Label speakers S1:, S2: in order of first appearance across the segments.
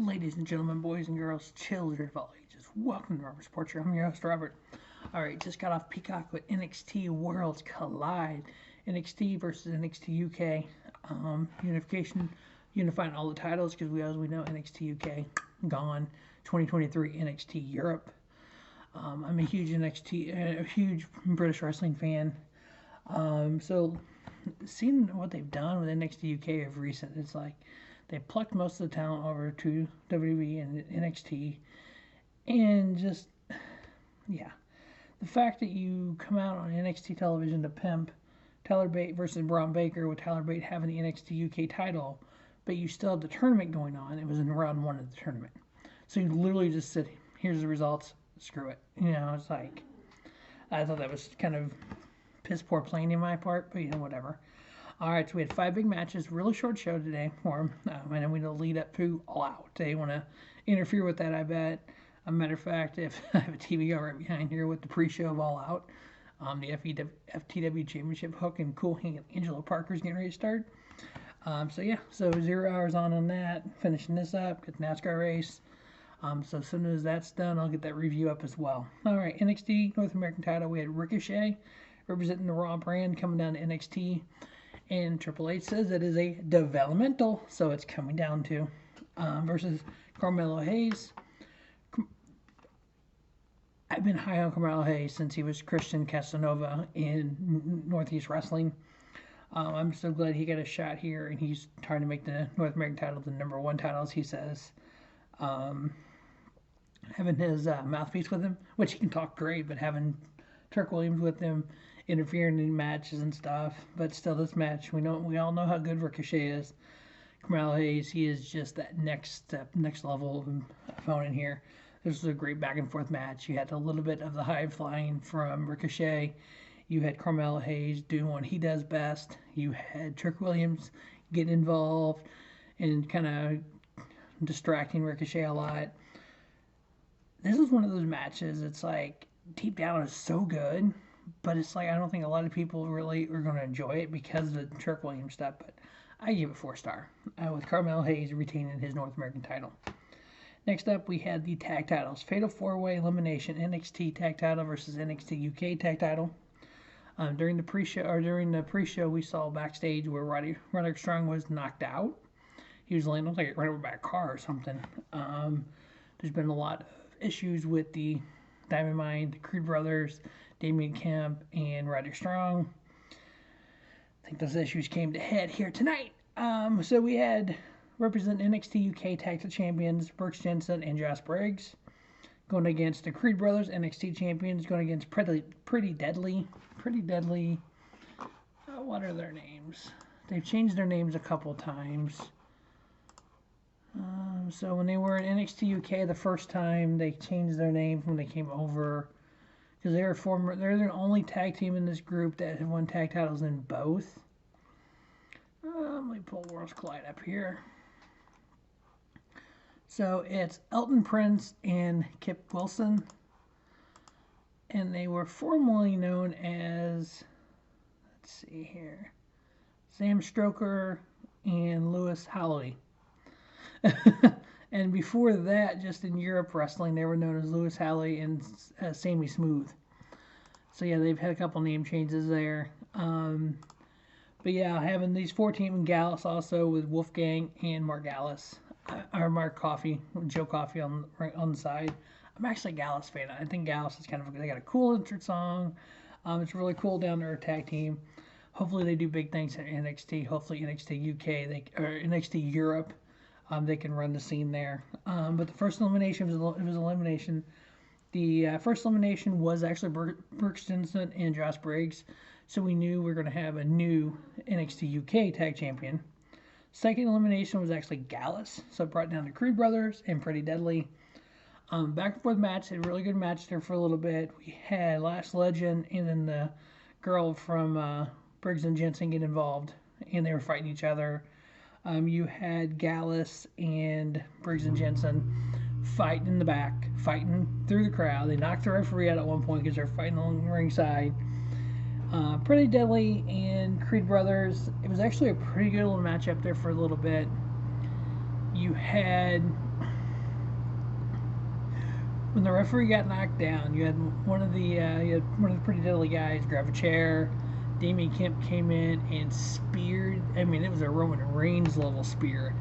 S1: Ladies and gentlemen, boys and girls, children of all ages, welcome to Robert Sports Show. I'm your host, Robert. Alright, just got off Peacock with NXT Worlds Collide. NXT versus NXT UK. Unification, unifying all the titles because as we know, NXT UK gone. 2023 NXT Europe. I'm a huge a huge British wrestling fan. So seeing what they've done with NXT UK of recent, it's like they plucked most of the talent over to WWE and NXT, and just, yeah. The fact that you come out on NXT television to pimp Tyler Bate versus Bron Baker, with Tyler Bate having the NXT UK title, but you still have the tournament going on. It was in round one of the tournament. So you literally just said, here's the results, screw it. It's like, I thought that was kind of piss poor playing in my part, but whatever. Alright, so we had 5 big matches, really short show today for them, and then we need to lead up to All Out. They want to interfere with that, I bet. As a matter of fact, if I have a TV right behind here with the pre-show of All Out, the FTW Championship hook and Cool Hand Angelo Parker's getting ready to start. So 0 hours on that, finishing this up, get the NASCAR race. So as soon as that's done, I'll get that review up as well. Alright, NXT North American title, we had Ricochet representing the Raw brand coming down to NXT. And Triple H says it is a developmental, so it's coming down to versus Carmelo Hayes. I've been high on Carmelo Hayes since he was Christian Casanova in Northeast Wrestling. I'm so glad he got a shot here, and he's trying to make the North American title the #1 title, as he says. Having his mouthpiece with him, which he can talk great, but having Turk Williams with him, interfering in matches and stuff, but still, this match, we all know how good Ricochet is. Carmelo Hayes, he is just that next level of opponent here. This was a great back and forth match. You had a little bit of the high flying from Ricochet. You had Carmelo Hayes doing what he does best. You had Turk Williams getting involved and kind of distracting Ricochet a lot. This is one of those matches, it's like, deep down, it's so good. But it's like, I don't think a lot of people really are going to enjoy it because of the Turk Williams stuff. But I give it 4-star, with Carmelo Hayes retaining his North American title. Next up, we had the tag titles. Fatal 4-Way Elimination, NXT tag title versus NXT UK tag title. During the pre-show, we saw backstage where Roderick Strong was knocked out. He was laying, like right over by a car or something. There's been a lot of issues with the Diamond Mine, the Creed brothers, Damon, Kemp, and Roderick Strong. I think those issues came to head here tonight. So we had representing NXT UK Tag Team Champions Brooks Jensen and Josh Briggs going against the Creed brothers, NXT Champions, going against Pretty Deadly. What are their names? They've changed their names a couple times. So when they were in NXT UK the first time, they changed their name when they came over. Because they're the only tag team in this group that have won tag titles in both. Let me pull Worlds Collide up here. So it's Elton Prince and Kip Wilson. And they were formerly known as, let's see here, Sam Stroker and Lewis Holloway. And before that, just in Europe wrestling, they were known as Lewis Holloway and Sammy Smooth. So yeah, they've had a couple name changes there. But yeah, having these 4 teams in Gallus also with Wolfgang and Mark Gallus, or Mark Coffey, Joe Coffey on the side. I'm actually a Gallus fan. I think Gallus is they got a cool intro song. It's really cool down there, tag team. Hopefully they do big things at NXT. Hopefully NXT UK or NXT Europe. They can run the scene there. But the first elimination was elimination. The first elimination was actually Brooks Jensen and Josh Briggs. So we knew we were going to have a new NXT UK tag champion. Second elimination was actually Gallus. So it brought down the Creed brothers and Pretty Deadly. Back and forth match. A really good match there for a little bit. We had Lash Legend and then the girl from Briggs and Jensen get involved. And they were fighting each other. You had Gallus and Briggs and Jensen fighting in the back, fighting through the crowd. They knocked the referee out at one point because they're fighting along the ringside. Pretty Deadly and Creed brothers. It was actually a pretty good little match up there for a little bit. You had when the referee got knocked down, you had one of the Pretty Deadly guys grab a chair. Damien Kemp came in and speared. I mean, it was a Roman Reigns level spear.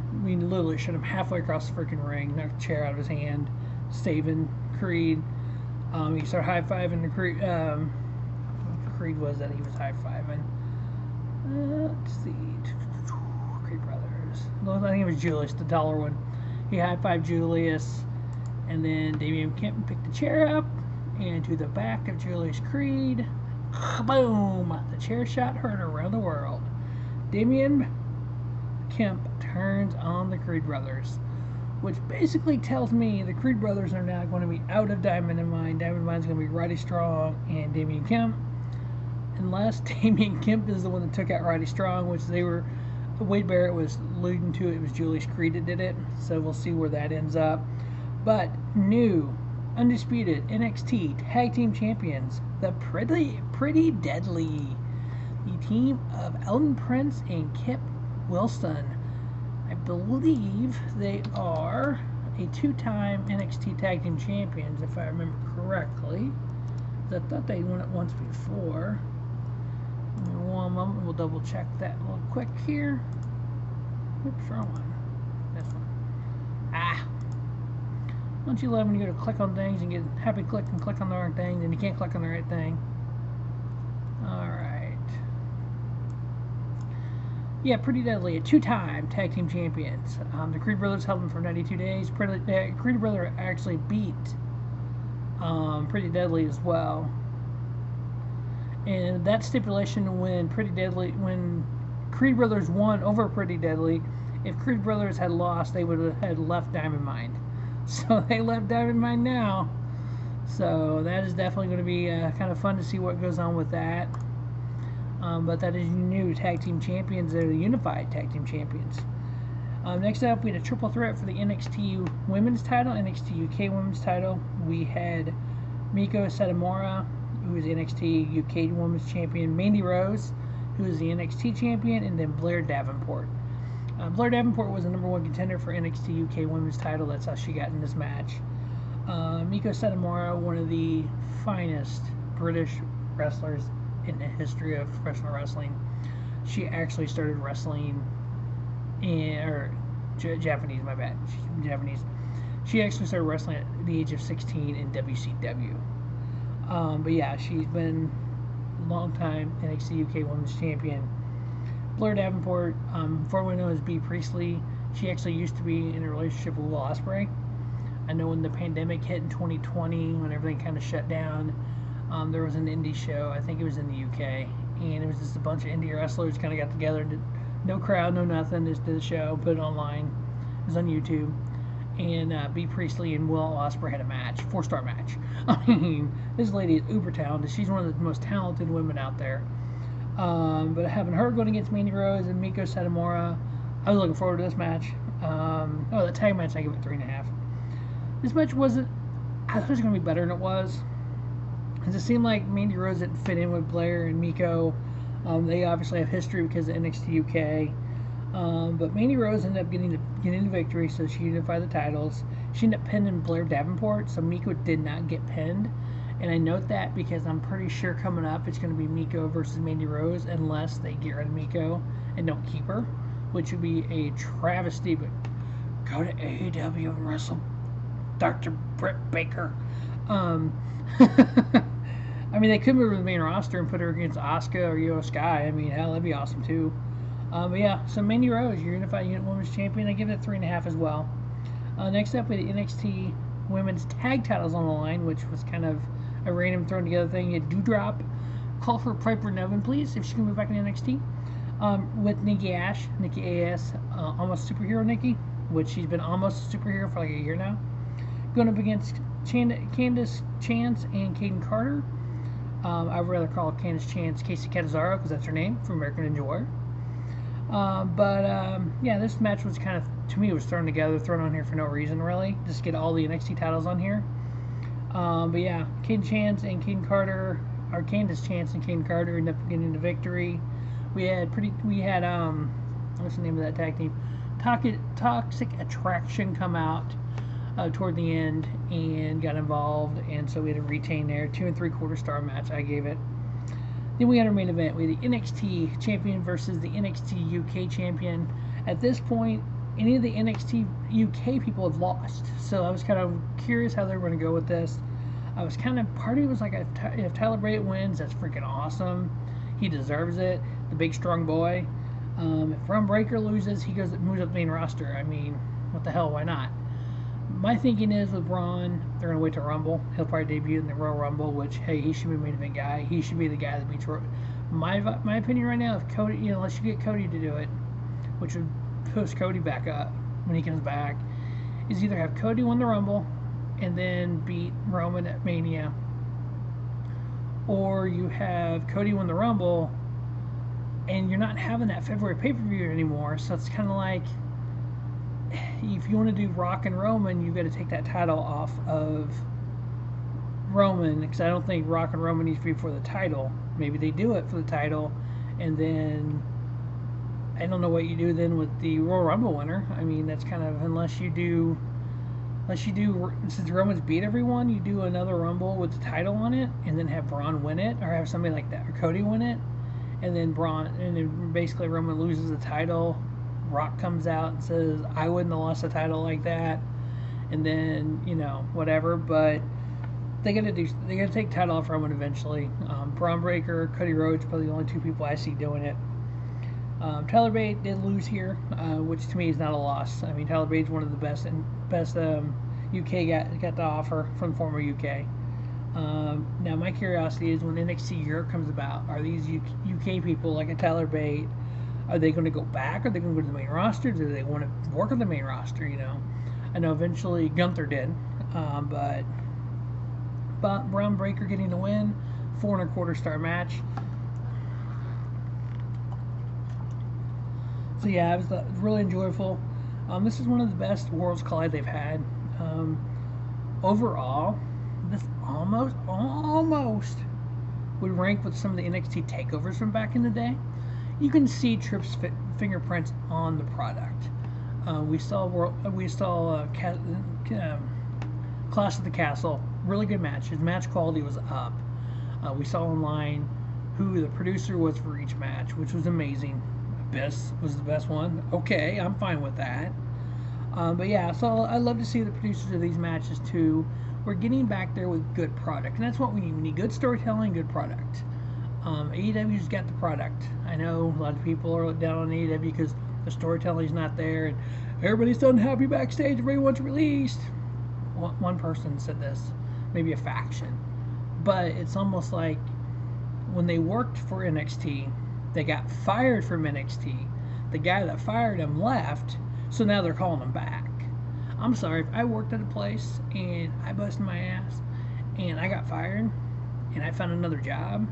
S1: I mean, literally shot him halfway across the freaking ring, knocked the chair out of his hand, saving Creed. He started high fiving the Creed. Creed was that he was high fiving. Let's see, Creed brothers. I think it was Julius, the dollar one. He high fived Julius, and then Damien Kemp picked the chair up and to the back of Julius Creed. Boom! The chair shot heard around the world. Damien Kemp turns on the Creed brothers, which basically tells me the Creed brothers are now going to be out of Diamond and Mine. Diamond and Mine's going to be Roddy Strong and Damien Kemp. Unless Damien Kemp is the one that took out Roddy Strong, which they were, Wade Barrett was alluding to. It was Julius Creed that did it, so we'll see where that ends up. But new, undisputed NXT Tag Team Champions, the Pretty Deadly, the team of Elton Prince and Kip Wilson. I believe they are a two-time NXT Tag Team Champions, if I remember correctly. I thought they won it once before. In one moment, we'll double check that real quick here. Oops, wrong one. This one. Don't you love when you go to click on things and get happy click and click on the wrong thing, then you can't click on the right thing? Alright. Yeah, Pretty Deadly, a two-time Tag Team Champions. The Creed Brothers held them for 92 days. Creed Brother actually beat Pretty Deadly as well. And that stipulation, when Creed Brothers won over Pretty Deadly, if Creed Brothers had lost, they would have had left Diamond Mine. So they left Diamond Mine now. So that is definitely going to be kind of fun to see what goes on with that. But that is new Tag Team Champions. They're the Unified Tag Team Champions. Next up, we had a triple threat for the NXT Women's title, NXT UK Women's title. We had Meiko Satomura, who is the NXT UK Women's Champion, Mandy Rose, who is the NXT Champion, and then Blair Davenport. Blair Davenport was the #1 contender for NXT UK Women's title. That's how she got in this match. Meiko Satomura, one of the finest British wrestlers in the history of professional wrestling. She actually started wrestling Japanese, my bad. She's Japanese. She actually started wrestling at the age of 16 in WCW. But yeah, she's been a long time NXT UK Women's Champion. Blair Davenport, formerly known as Bea Priestley, she actually used to be in a relationship with Will Ospreay. I know when the pandemic hit in 2020, when everything kind of shut down, there was an indie show, I think it was in the UK, and it was just a bunch of indie wrestlers kind of got together, did no crowd, no nothing, just did a show, put it online, it was on YouTube, and Bea Priestley and Will Ospreay had a match, 4-star match. I mean, this lady is uber talented, she's one of the most talented women out there. But having her going against Mandy Rose and Meiko Satomura, I was looking forward to this match. The tag match, I give it 3.5. This match wasn't, I thought it was going to be better than it was. It seemed like Mandy Rose didn't fit in with Blair and Meiko. They obviously have history because of NXT UK. But Mandy Rose ended up getting the victory, so she unified the titles. She ended up pinning Blair Davenport, so Meiko did not get pinned. And I note that because I'm pretty sure coming up it's going to be Meiko versus Mandy Rose unless they get rid of Meiko and don't keep her, which would be a travesty. But go to AEW and wrestle Dr. Britt Baker. I mean, they could move her to the main roster and put her against Asuka or Io Sky. I mean, hell, that'd be awesome too. But yeah, so Mandy Rose, your Unified Women's Champion, I give it 3.5 as well. Next up, we had the NXT Women's Tag Titles on the line, which was kind of a random thrown together thing. You had Doudrop, call for Piper Niven, please, if she can move back in NXT. With Nikki AS, almost superhero Nikki, which she's been almost a superhero for like a year now. Going up against Candice Chance and Kayden Carter. I'd rather call Candice Chance Casey Catanzaro because that's her name from American Ninja Warrior. Yeah, this match was kind of, to me, it was thrown on here for no reason, really. Just get all the NXT titles on here. But yeah, Candice Chance and Kayden Carter ended up getting the victory. We had what's the name of that tag team? Toxic Attraction come out. toward the end and got involved, and so we had a retain there. 2 3/4 star match I gave it. Then we had our main event. We had the NXT champion versus the NXT UK champion. At this point, any of the NXT UK people have lost, so I was kind of curious how they were going to go with this. I was kind of, part of me was like, if Tyler Bate wins, that's freaking awesome. He deserves it. The big strong boy. If Bron Breakker loses, he moves up the main roster. I mean, what the hell? Why not? My thinking is with Bron, they're gonna wait to Rumble. He'll probably debut in the Royal Rumble, which, hey, he should be the main event guy. He should be the guy that beats. My opinion right now, if Cody, unless you get Cody to do it, which would push Cody back up when he comes back, is either have Cody win the Rumble and then beat Roman at Mania, or you have Cody win the Rumble and you're not having that February pay-per-view anymore. So it's kind of like, if you want to do Rock and Roman, you've got to take that title off of Roman, because I don't think Rock and Roman needs to be for the title. Maybe they do it for the title, and then I don't know what you do then with the Royal Rumble winner. I mean, that's kind of, unless you do, since Roman's beat everyone, you do another Rumble with the title on it, and then have Braun win it, or have somebody like that, or Cody win it, and then basically Roman loses the title. Rock comes out and says, I wouldn't have lost the title like that, and then, whatever. But they gotta take title off Roman eventually. Bron Breakker, Cody Rhodes, probably the only two people I see doing it. Tyler Bate did lose here, which to me is not a loss. I mean, Tyler Bate's one of the best UK got to offer from former UK. Now my curiosity is, when NXT Europe comes about, are these UK people like a Tyler Bate, are they going to go back? Are they going to go to the main roster? Do they want to work on the main roster? I know eventually Gunther did, but Bron Breakker getting the win, 4 1/4 star match. So yeah, it was really enjoyable. This is one of the best Worlds Collide they've had. Overall, this almost would rank with some of the NXT takeovers from back in the day. You can see Tripp's fingerprints on the product. We saw Clash at the Castle, really good match. His match quality was up. We saw online who the producer was for each match, which was amazing. Abyss was the best one. Okay, I'm fine with that. But yeah, so I love to see the producers of these matches too. We're getting back there with good product, and that's what we need. We need good storytelling, good product. AEW's got the product. I know a lot of people are down on AEW because the storytelling's not there, and everybody's unhappy backstage. Everyone's released. One person said this, maybe a faction, but it's almost like when they worked for NXT, they got fired from NXT. The guy that fired them left, so now they're calling them back. I'm sorry, if I worked at a place and I busted my ass and I got fired and I found another job,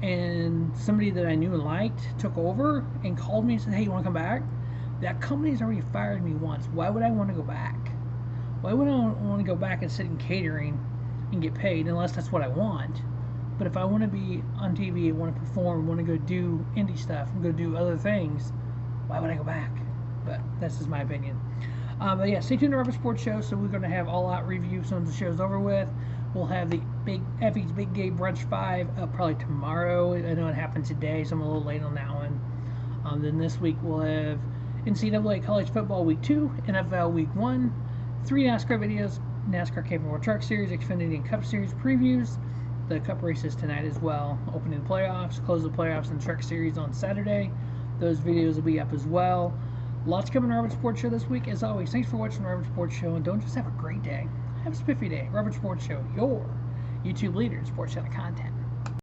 S1: and somebody that I knew and liked took over and called me and said, hey, you want to come back? That company's already fired me once. Why would I want to go back? Why would I want to go back and sit in catering and get paid, unless that's what I want? But if I want to be on TV, want to perform, want to go do indie stuff, and go do other things, why would I go back? But that's just my opinion. But yeah, stay tuned to Rubber Sports Show. So we're going to have all-out review as soon as the show's over with. We'll have the Effie's Big Gay Brunch 5 probably tomorrow. I know it happened today, so I'm a little late on that one. Then this week we'll have NCAA College Football Week 2, NFL Week 1, 3 NASCAR videos, NASCAR Capable Truck Series, Xfinity and Cup Series previews, the Cup races tonight as well, opening the playoffs, close the playoffs and Truck Series on Saturday. Those videos will be up as well. Lots coming to Robert Sports Show this week. As always, thanks for watching Robert Sports Show, and don't just have a great day, have a spiffy day. Robert Sports Show, your YouTube leader in sports channel content.